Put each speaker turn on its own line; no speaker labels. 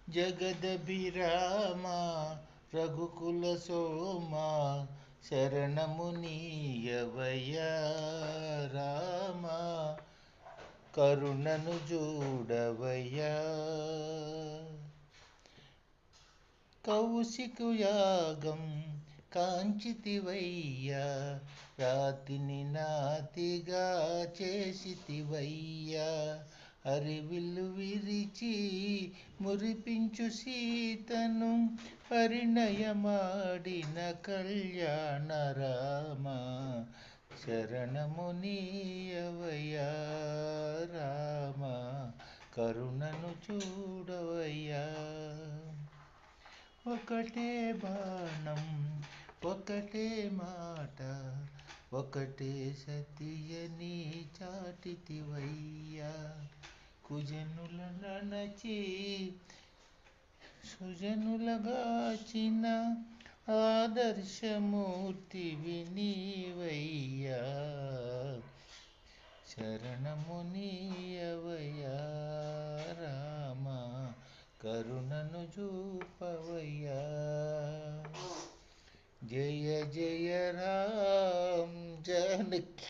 జగదభిరామ రఘుకుల సోమ శరణము నీయవయ్యా రామ కరుణను చూడవయ్యా కౌశికు యాగం కాంచితివయ్యా రాతిని నాతిగా చేసితివయ్యా అరివిల్లు విరిచి మురిపించు సీతను పరిణయమాడిన కళ్యాణ రామ శరణము నీయవయ్యా రామ కరుణను చూడవయ్యా ఒకటే బాణం ఒకటే మాట ఒకటే సతియని చాటితివయ్యా కుజనుల నడచి సుజనులగాచిన ఆదర్శమూర్తివి నీవయ్యా శరణము నీయవయ్యా రామ కరుణను చూపవయ్యా జయ జయ రామ్ జానకి